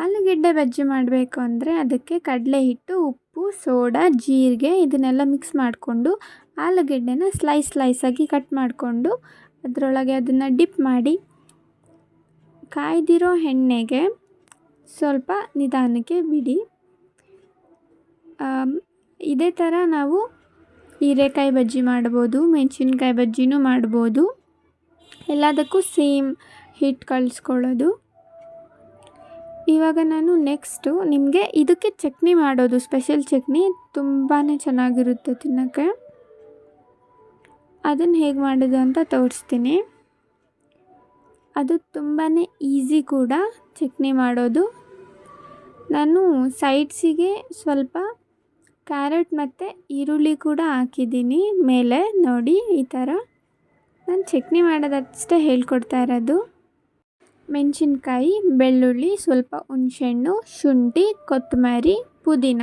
ಆಲೂಗೆಡ್ಡೆ ಬಜ್ಜಿ ಮಾಡಬೇಕು ಅಂದರೆ ಅದಕ್ಕೆ ಕಡಲೆ ಹಿಟ್ಟು, ಉಪ್ಪು, ಸೋಡಾ, ಜೀರಿಗೆ ಇದನ್ನೆಲ್ಲ ಮಿಕ್ಸ್ ಮಾಡಿಕೊಂಡು ಆಲೂಗೆಡ್ಡೆನ ಸ್ಲೈಸಾಗಿ ಕಟ್ ಮಾಡಿಕೊಂಡು ಅದರೊಳಗೆ ಅದನ್ನು ಡಿಪ್ ಮಾಡಿ ಕಾಯ್ದಿರೋ ಎಣ್ಣೆಗೆ ಸ್ವಲ್ಪ ನಿಧಾನಕ್ಕೆ ಬಿಡಿ. ಇದೇ ಥರ ನಾವು ಹೀರೆಕಾಯಿ ಬಜ್ಜಿ ಮಾಡ್ಬೋದು, ಮೆಣಸಿನ್ಕಾಯಿ ಬಜ್ಜಿನೂ ಮಾಡ್ಬೋದು. ಎಲ್ಲದಕ್ಕೂ ಸೇಮ್ ಹಿಟ್ಟು ಕಲಿಸ್ಕೊಳ್ಳೋದು. ಇವಾಗ ನಾನು ನೆಕ್ಸ್ಟು ನಿಮಗೆ ಇದಕ್ಕೆ ಚಟ್ನಿ ಮಾಡೋದು, ಸ್ಪೆಷಲ್ ಚಟ್ನಿ ತುಂಬಾ ಚೆನ್ನಾಗಿರುತ್ತೆ ತಿನ್ನೋಕ್ಕೆ. ಅದನ್ನು ಹೇಗೆ ಮಾಡೋದು ಅಂತ ತೋರಿಸ್ತೀನಿ. ಅದು ತುಂಬಾ ಈಸಿ ಕೂಡ ಚಟ್ನಿ ಮಾಡೋದು. ನಾನು ಸೈಡ್ಸಿಗೆ ಸ್ವಲ್ಪ ಕ್ಯಾರೆಟ್ ಮತ್ತು ಈರುಳ್ಳಿ ಕೂಡ ಹಾಕಿದ್ದೀನಿ ಮೇಲೆ. ನೋಡಿ ಈ ಥರ ನಾನು ಚಟ್ನಿ ಮಾಡೋದಷ್ಟೇ ಹೇಳ್ಕೊಡ್ತಾ ಇರೋದು. ಮೆಣಸಿನ್ಕಾಯಿ, ಬೆಳ್ಳುಳ್ಳಿ, ಸ್ವಲ್ಪ ಹುಣಸೆಹಣ್ಣು, ಶುಂಠಿ, ಕೊತ್ತಂಬರಿ, ಪುದೀನ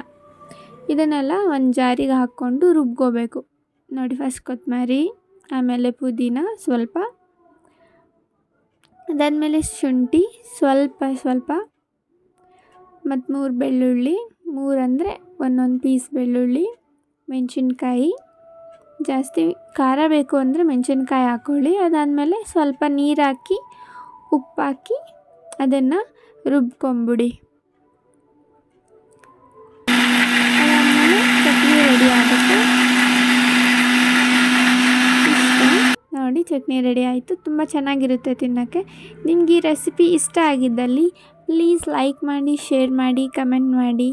ಇದನ್ನೆಲ್ಲ ಒಂದು ಜಾರಿಗೆ ಹಾಕ್ಕೊಂಡು ರುಬ್ಕೋಬೇಕು. ನೋಡಿ ಫಸ್ಟ್ ಕೊತ್ತಂಬರಿ, ಆಮೇಲೆ ಪುದೀನ ಸ್ವಲ್ಪ, ಅದಾದಮೇಲೆ ಶುಂಠಿ ಸ್ವಲ್ಪ ಮತ್ತು 3 ಬೆಳ್ಳುಳ್ಳಿ, 3 ಅಂದರೆ ಒಂದೊಂದು ಪೀಸ್ ಬೆಳ್ಳುಳ್ಳಿ, ಮೆಣಸಿನ್ಕಾಯಿ ಜಾಸ್ತಿ ಖಾರ ಬೇಕು ಅಂದರೆ ಮೆಣಸಿನ್ಕಾಯಿ ಹಾಕ್ಕೊಳ್ಳಿ. ಅದಾದಮೇಲೆ ಸ್ವಲ್ಪ ನೀರು ಹಾಕಿ ಉಪ್ಪು ಹಾಕಿ ಅದನ್ನು ರುಬ್ಕೊಂಬಿಡಿ. ಅದಾದಮೇಲೆ ಚಟ್ನಿ ರೆಡಿ ಆಗುತ್ತೆ. ನೋಡಿ ಚಟ್ನಿ ರೆಡಿ ಆಯಿತು. ತುಂಬ ಚೆನ್ನಾಗಿರುತ್ತೆ ತಿನ್ನೋಕ್ಕೆ. ನಿಮ್ಗೆ ಈ ರೆಸಿಪಿ ಇಷ್ಟ ಆಗಿದ್ದಲ್ಲಿ ಪ್ಲೀಸ್ ಲೈಕ್ ಮಾಡಿ, ಶೇರ್ ಮಾಡಿ, ಕಮೆಂಟ್ ಮಾಡಿ.